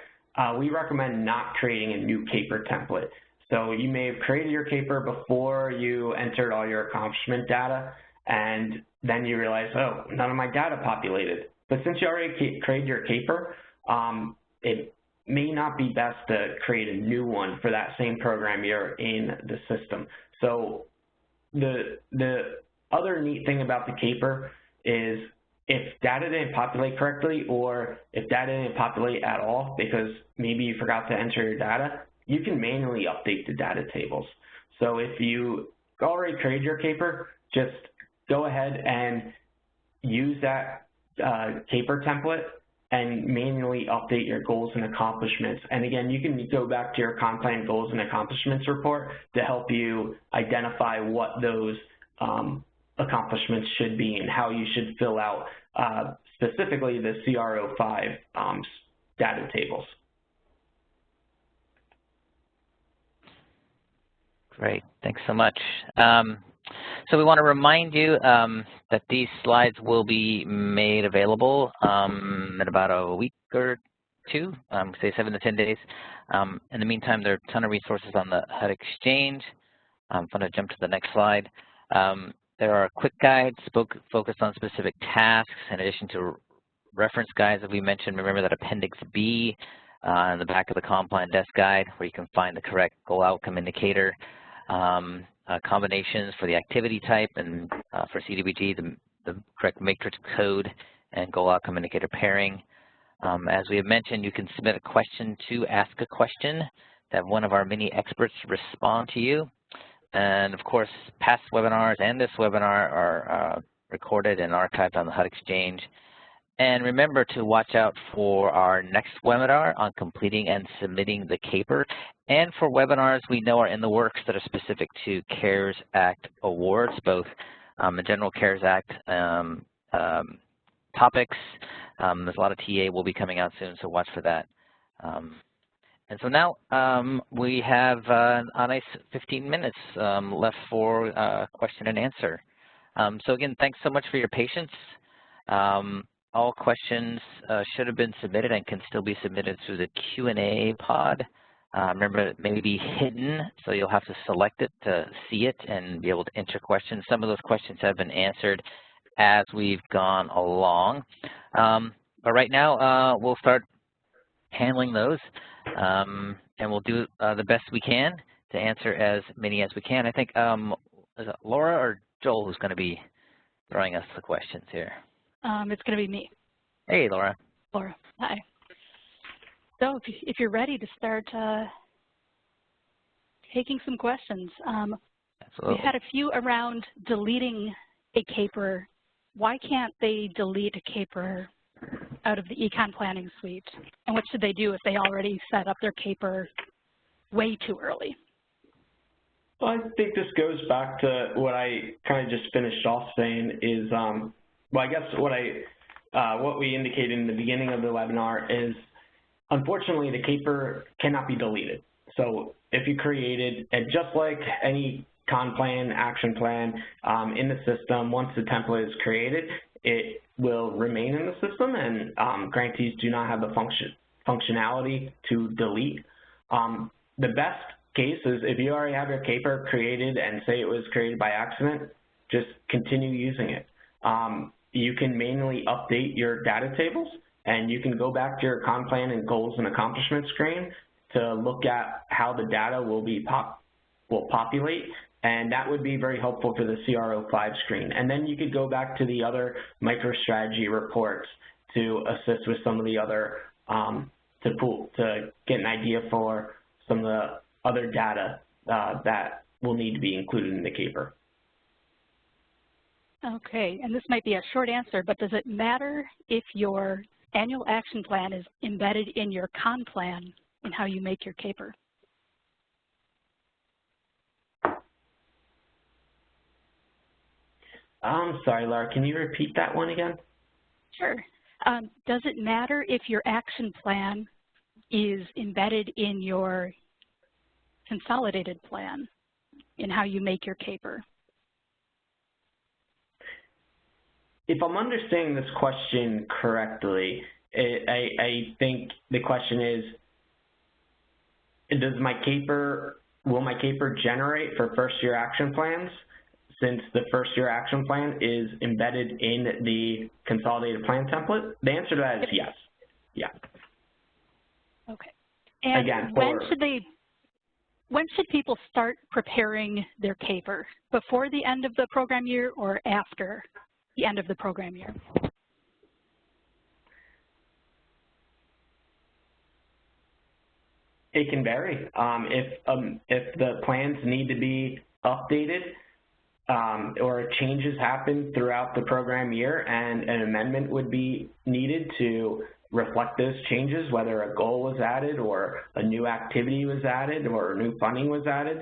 we recommend not creating a new CAPER template. So you may have created your CAPER before you entered all your accomplishment data, and then you realize, oh, none of my data populated. But since you already created your CAPER, it may not be best to create a new one for that same program year in the system. So the other neat thing about the CAPER is if data didn't populate correctly, or if data didn't populate at all because maybe you forgot to enter your data, you can manually update the data tables. So if you already created your CAPER, just go ahead and use that CAPER template and manually update your goals and accomplishments. And again, you can go back to your Con-Plan Goals and Accomplishments report to help you identify what those accomplishments should be and how you should fill out specifically the CR05 data tables. Great, thanks so much. So we want to remind you that these slides will be made available in about a week or two, say 7 to 10 days. In the meantime, there are a ton of resources on the HUD Exchange. I'm going to jump to the next slide. There are quick guides focused on specific tasks in addition to reference guides that we mentioned. Remember that Appendix B in the back of the Con-Plan Desk Guide, where you can find the correct goal outcome indicator. Combinations for the activity type, and for CDBG, the correct matrix code and goal outcome indicator pairing. As we have mentioned, you can submit a question to Ask a Question, that one of our mini experts respond to you. And of course, past webinars and this webinar are recorded and archived on the HUD Exchange. And remember to watch out for our next webinar on completing and submitting the CAPER, and for webinars we know are in the works that are specific to CARES Act awards, both the General CARES Act topics. There's a lot of TA will be coming out soon, so watch for that. And so now we have a nice 15 minutes left for question and answer. So again, thanks so much for your patience. All questions should have been submitted and can still be submitted through the Q&A pod. Remember, it may be hidden, so you'll have to select it to see it and be able to enter questions. Some of those questions have been answered as we've gone along. But right now, we'll start handling those, and we'll do the best we can to answer as many as we can. I think, is it Laura or Joel who's going to be throwing us the questions here? It's going to be me. Hey, Laura. Laura, hi. So if you're ready to start taking some questions. Absolutely. We had a few around deleting a CAPER. Why can't they delete a CAPER out of the econ planning suite? And what should they do if they already set up their CAPER way too early? Well, I think this goes back to what I kind of just finished off saying is, well, I guess what we indicated in the beginning of the webinar is, unfortunately, the CAPER cannot be deleted. So if you created, and just like any con plan, action plan in the system, once the template is created, it will remain in the system, and grantees do not have the functionality to delete. The best case is if you already have your CAPER created and say it was created by accident, just continue using it. You can manually update your data tables, and you can go back to your con plan and goals and accomplishments screen to look at how the data will populate, and that would be very helpful for the CR05 screen. And then you could go back to the other MicroStrategy reports to assist with some of the other, to get an idea for some of the other data that will need to be included in the CAPER. Okay, and this might be a short answer, but does it matter if your annual action plan is embedded in your con plan and how you make your CAPER? I'm sorry, Laura, can you repeat that one again? Sure. Does it matter if your action plan is embedded in your consolidated plan in how you make your CAPER? If I'm understanding this question correctly, I think the question is, will my CAPER generate for first year action plans, since the first year action plan is embedded in the consolidated plan template? The answer to that is yes. Yeah. Okay. And again, when should people start preparing their CAPER? Before the end of the program year or after the end of the program year? It can vary. If the plans need to be updated or changes happen throughout the program year and an amendment would be needed to reflect those changes, whether a goal was added or a new activity was added or new funding was added,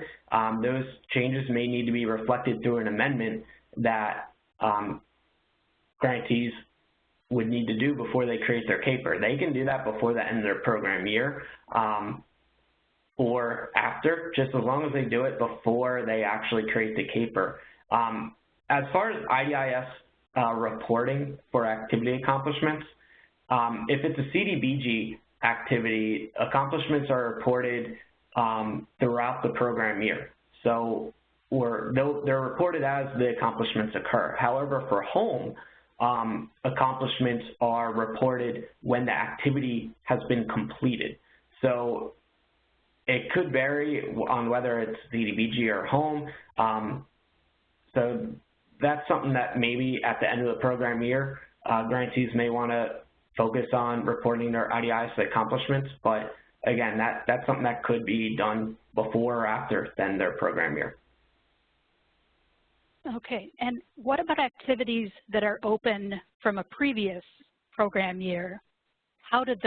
those changes may need to be reflected through an amendment that grantees would need to do before they create their CAPER. They can do that before the end of their program year or after, just as long as they do it before they actually create the CAPER. As far as IDIS reporting for activity accomplishments, if it's a CDBG activity, accomplishments are reported throughout the program year. So they're reported as the accomplishments occur. However, for home, accomplishments are reported when the activity has been completed. So it could vary on whether it's CDBG or home. So that's something that maybe at the end of the program year, grantees may want to focus on reporting their IDIS accomplishments. But again, that's something that could be done before or after the end of their program year. Okay, and what about activities that are open from a previous program year? How does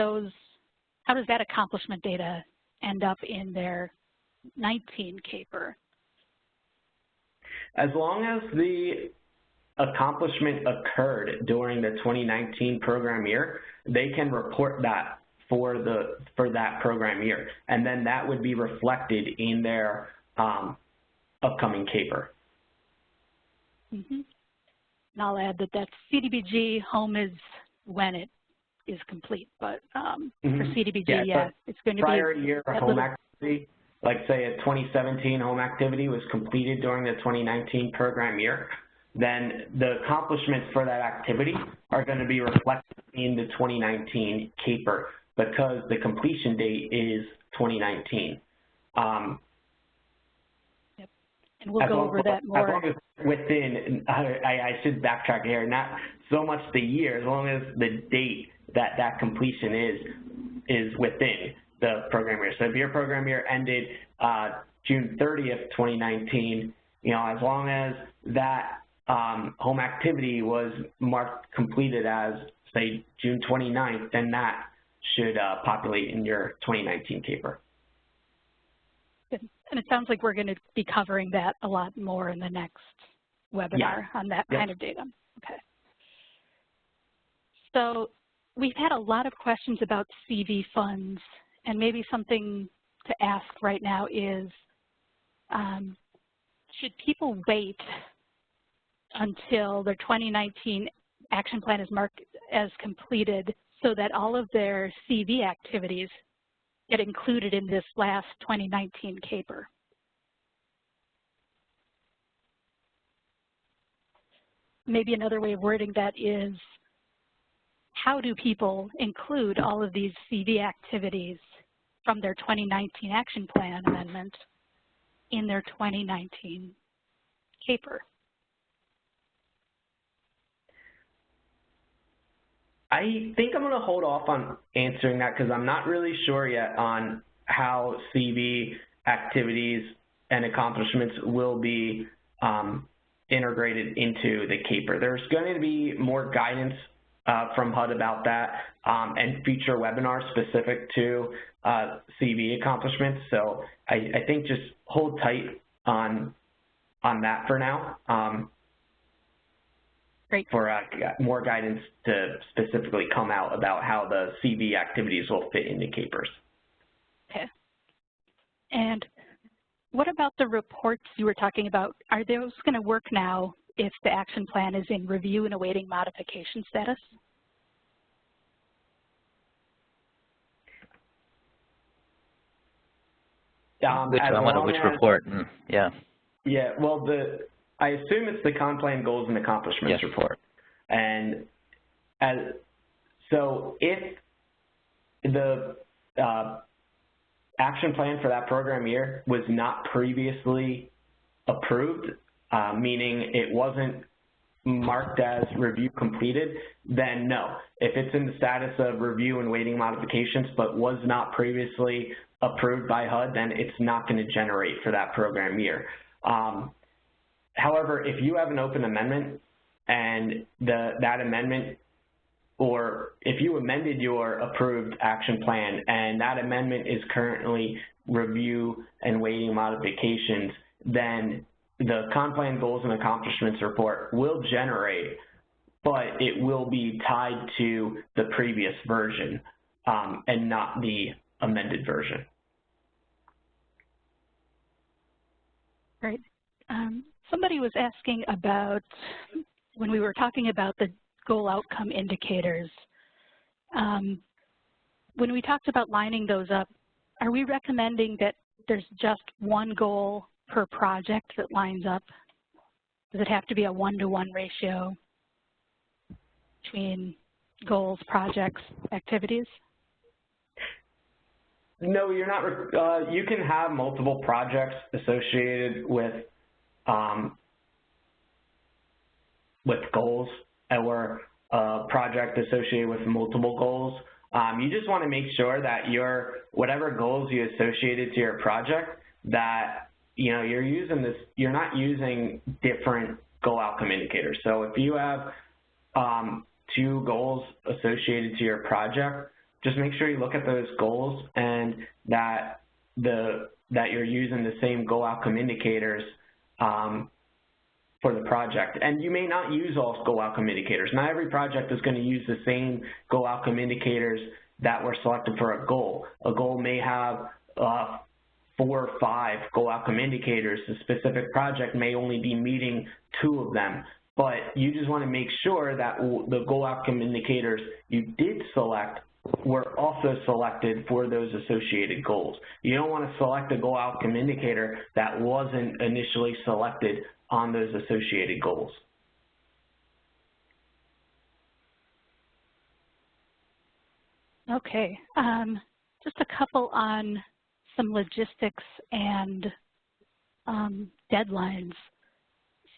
that accomplishment data end up in their 19 CAPER? As long as the accomplishment occurred during the 2019 program year, they can report that for that program year, and then that would be reflected in their upcoming CAPER. Mm-hmm. And I'll add that that's CDBG. Home is when it is complete, but for CDBG, yeah, it's going to be prior year home activity. Like say a 2017 home activity was completed during the 2019 program year, then the accomplishments for that activity are going to be reflected in the 2019 CAPER because the completion date is 2019. Yep. And we'll go over that more. As long as within, I should backtrack here, not so much the year, as long as the date that completion is within the program year. So if your program year ended June 30th, 2019, as long as that home activity was marked completed as, say, June 29th, then that should populate in your 2019 CAPER. Good. And it sounds like we're going to be covering that a lot more in the next webinar on that kind of data. Okay. So we've had a lot of questions about CV funds, and maybe something to ask right now is, should people wait until their 2019 action plan is marked as completed so that all of their CV activities get included in this last 2019 CAPER? Maybe another way of wording that is, how do people include all of these CV activities from their 2019 action plan amendment in their 2019 CAPER? I think I'm going to hold off on answering that because I'm not really sure yet on how CV activities and accomplishments will be integrated into the CAPER. There's going to be more guidance from HUD about that and future webinars specific to CV accomplishments. So I think just hold tight on that for now. Great. For more guidance to specifically come out about how the CV activities will fit into CAPERs. Okay. And what about the reports you were talking about? Are those going to work now if the action plan is in review and awaiting modification status? Which report? Yeah. Yeah, well, I assume it's the Con Plan Goals and Accomplishments report. And so if the action plan for that program year was not previously approved, meaning it wasn't marked as review completed, then no. If it's in the status of review and waiting modifications but was not previously approved by HUD, then it's not going to generate for that program year. However, if you have an open amendment and that amendment, or if you amended your approved action plan and that amendment is currently review and waiting modifications, then the Con Plan Goals and Accomplishments report will generate, but it will be tied to the previous version and not the amended version. Great. Somebody was asking about, when we were talking about the goal outcome indicators, when we talked about lining those up, are we recommending that there's just one goal per project that lines up? Does it have to be a 1-to-1 ratio between goals, projects, activities? No, you're not. You can have multiple projects associated with goals, or a project associated with multiple goals. You just want to make sure that whatever goals you associated to your project, that you're using this. You're not using different goal outcome indicators. So if you have 2 goals associated to your project, just make sure you look at those goals and that you're using the same goal outcome indicators for the project. And you may not use all goal outcome indicators. Not every project is going to use the same goal outcome indicators that were selected for a goal. A goal may have 4 or 5 goal outcome indicators. A specific project may only be meeting 2 of them. But you just want to make sure that the goal outcome indicators you did select were also selected for those associated goals. You don't want to select a goal outcome indicator that wasn't initially selected on those associated goals. Okay, just a couple on some logistics and deadlines.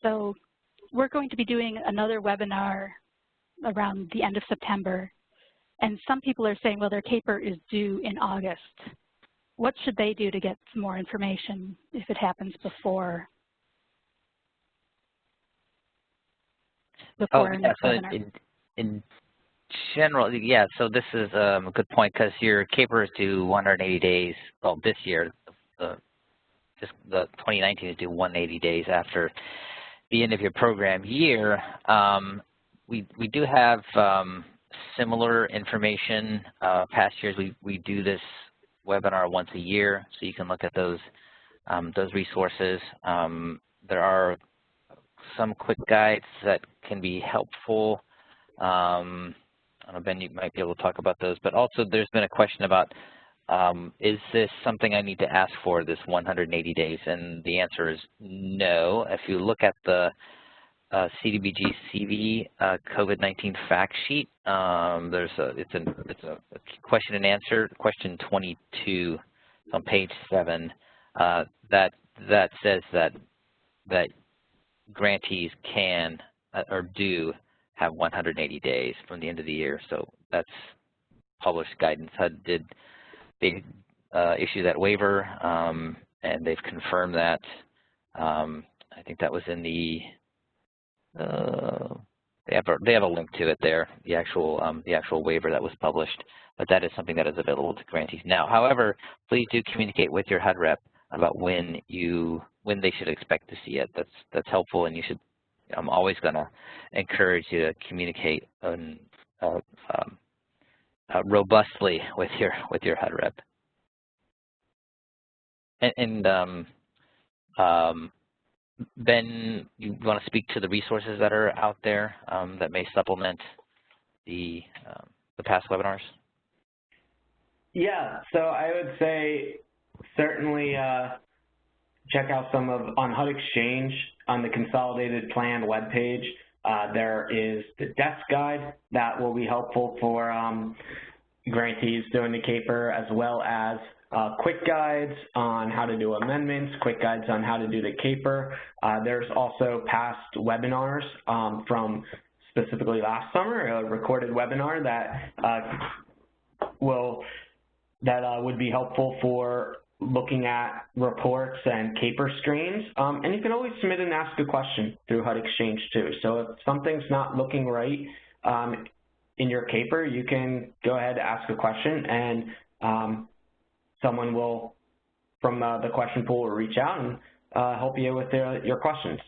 So we're going to be doing another webinar around the end of September, and some people are saying, well, their CAPER is due in August. What should they do to get some more information if it happens before? Yeah, so in general, yeah, so this is a good point because your CAPER is due 180 days, well, this year, the 2019 is due 180 days after the end of your program year. We do have similar information. Past years, we do this webinar once a year, so you can look at those resources. There are some quick guides that can be helpful. I don't know, Ben, you might be able to talk about those, but also there's been a question about, is this something I need to ask for, this 180 days? And the answer is no. If you look at the CDBG CV COVID-19 fact sheet, it's a question and answer, question 22 on page 7, that says that grantees can or do have 180 days from the end of the year. So that's published guidance. HUD did issue that waiver, and they've confirmed that. I think that was in the they have a link to it there, the actual waiver that was published. But that is something that is available to grantees now. However, please do communicate with your HUD rep about when they should expect to see it. That's helpful, and you should. I'm always going to encourage you to communicate robustly with your HUD rep. And Ben, you want to speak to the resources that are out there that may supplement the past webinars? Yeah, so I would say certainly check out some of, on HUD Exchange, on the Consolidated Plan webpage, there is the desk guide that will be helpful for grantees doing the CAPER, as well as quick guides on how to do amendments, quick guides on how to do the CAPER. There's also past webinars from specifically last summer, a recorded webinar that would be helpful for looking at reports and CAPER screens. And you can always submit and ask a question through HUD Exchange too. So if something's not looking right in your CAPER, you can go ahead and ask a question, and someone will, from the question pool, will reach out and help you with your questions.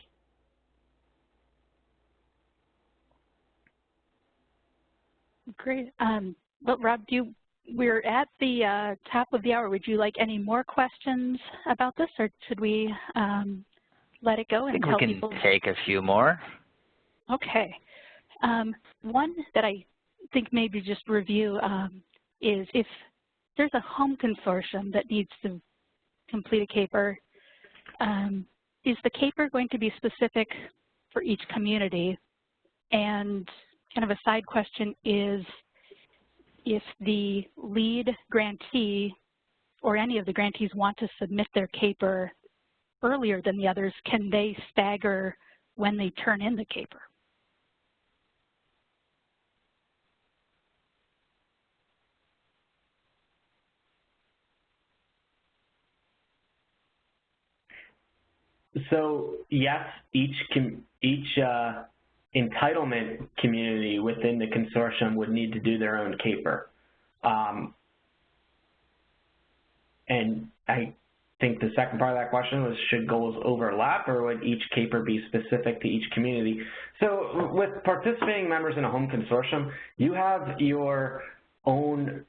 Great. Well, Rob, we're at the top of the hour. Would you like any more questions about this, or should we let it go and tell people? We can take a few more. Okay. One that I think maybe just review is if there's a home consortium that needs to complete a CAPER, is the CAPER going to be specific for each community? And kind of a side question is, if the lead grantee or any of the grantees want to submit their CAPER earlier than the others, can they stagger when they turn in the CAPER? So yes, each each entitlement community within the consortium would need to do their own CAPER. And I think the second part of that question was, should goals overlap, or would each CAPER be specific to each community? So with participating members in a home consortium, you have your own,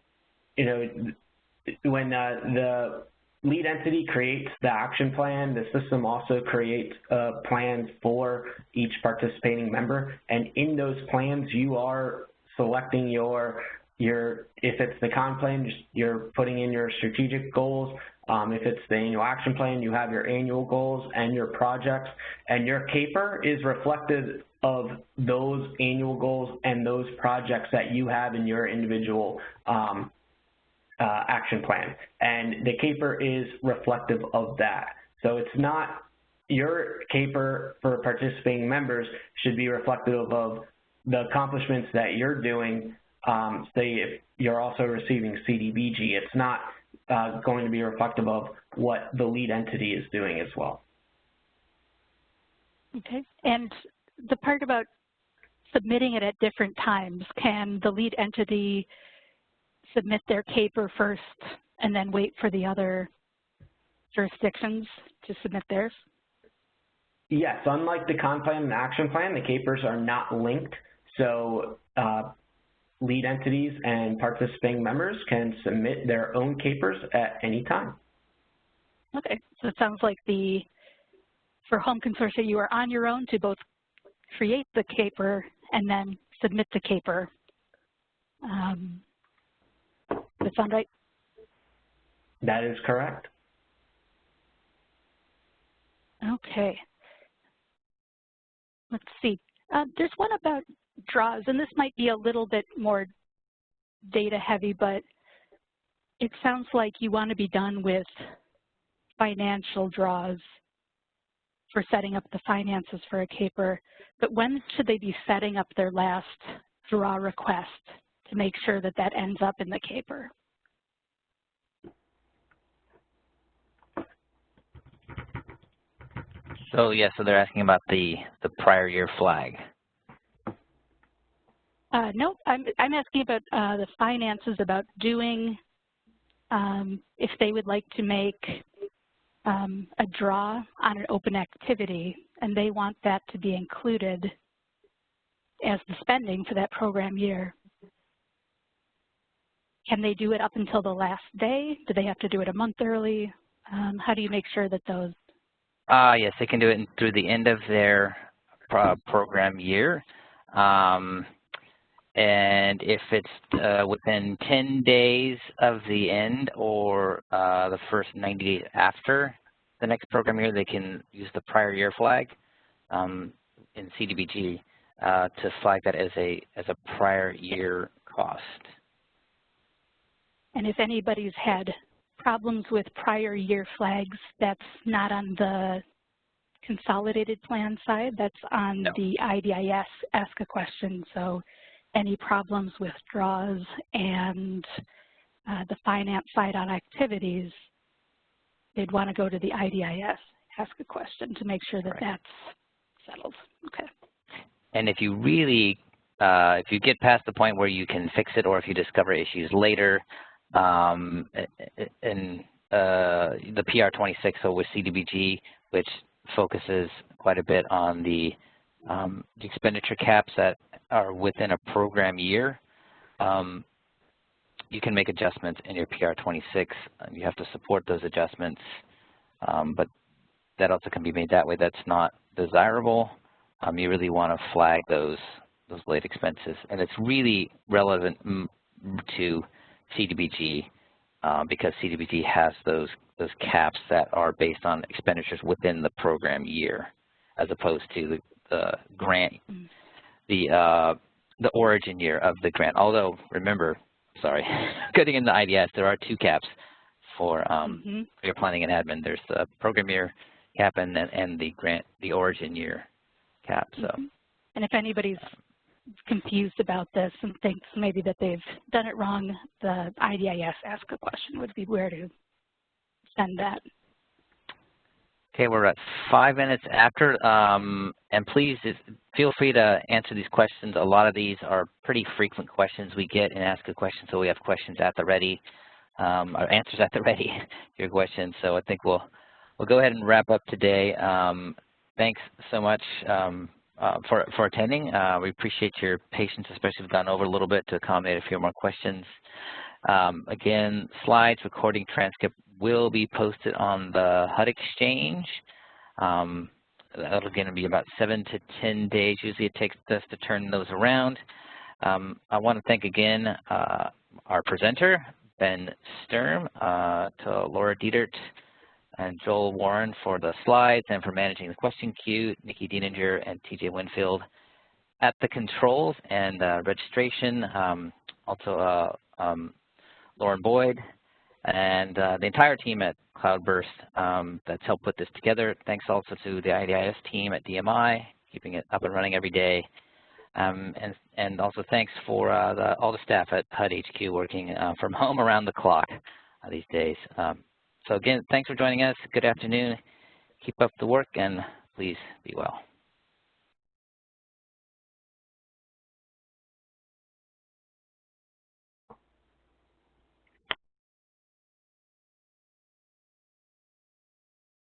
when the lead entity creates the action plan, the system also creates plans for each participating member, and in those plans you are selecting your if it's the con plan, you're putting in your strategic goals. If it's the annual action plan, you have your annual goals and your projects, and your CAPER is reflective of those annual goals and those projects that you have in your individual action plan. And the CAPER is reflective of that. So it's not, your CAPER for participating members should be reflective of the accomplishments that you're doing. Say if you're also receiving CDBG, it's not going to be reflective of what the lead entity is doing as well. Okay, and the part about submitting it at different times, can the lead entity submit their CAPER first and then wait for the other jurisdictions to submit theirs? Yes, unlike the con plan and action plan, the CAPERs are not linked, so lead entities and participating members can submit their own CAPERs at any time. Okay, so it sounds like for home consortia, you are on your own to both create the CAPER and then submit the CAPER. Does that sound right? That is correct. Okay. Let's see. There's one about draws, and this might be a little bit more data heavy, but it sounds like you want to be done with financial draws for setting up the finances for a CAPER, but when should they be setting up their last draw request to make sure that that ends up in the CAPER? So yeah, so they're asking about the prior year flag. No, I'm asking about the finances, about doing, if they would like to make a draw on an open activity, and they want that to be included as the spending for that program year. Can they do it up until the last day? Do they have to do it a month early? How do you make sure that those? Yes, they can do it through the end of their program year. And if it's within 10 days of the end or the first 90 days after the next program year, they can use the prior year flag in CDBG to flag that as a prior year cost. And if anybody's had problems with prior year flags, that's not on the consolidated plan side, that's on the IDIS ask a question. So any problems with draws and the finance side on activities, they'd want to go to the IDIS ask a question to make sure that that's settled. Okay. And if you really, if you get past the point where you can fix it, or if you discover issues later, in the PR26, so with CDBG, which focuses quite a bit on the expenditure caps that are within a program year, you can make adjustments in your PR26. You have to support those adjustments, but that also can be made that way. That's not desirable. You really want to flag those late expenses, and it's really relevant to CDBG because CDBG has those caps that are based on expenditures within the program year, as opposed to the grant, the origin year of the grant. Although, remember, sorry, getting in the IDS, there are two caps for your planning and admin. There's the program year cap and the origin year cap. So, and if anybody's confused about this and thinks maybe that they've done it wrong, the IDIS ask a question would be where to send that. Okay, we're at 5 minutes after, and please feel free to answer these questions. A lot of these are pretty frequent questions we get and ask a question, so we have questions at the ready, or answers at the ready to your questions. So I think we'll go ahead and wrap up today. Thanks so much for attending. We appreciate your patience, especially if we've gone over a little bit to accommodate a few more questions. Again, slides, recording, transcript will be posted on the HUD Exchange. That'll again be about 7 to 10 days. Usually it takes us to turn those around. I want to thank again our presenter, Ben Sturm, to Laura Dietert and Joel Warren for the slides and for managing the question queue, Nikki Dieninger and TJ Winfield at the controls and registration, also Lauren Boyd, and the entire team at Cloudburst that's helped put this together. Thanks also to the IDIS team at DMI, keeping it up and running every day. And also thanks for all the staff at HUD HQ working from home around the clock these days. So again, thanks for joining us. Good afternoon. Keep up the work and please be well.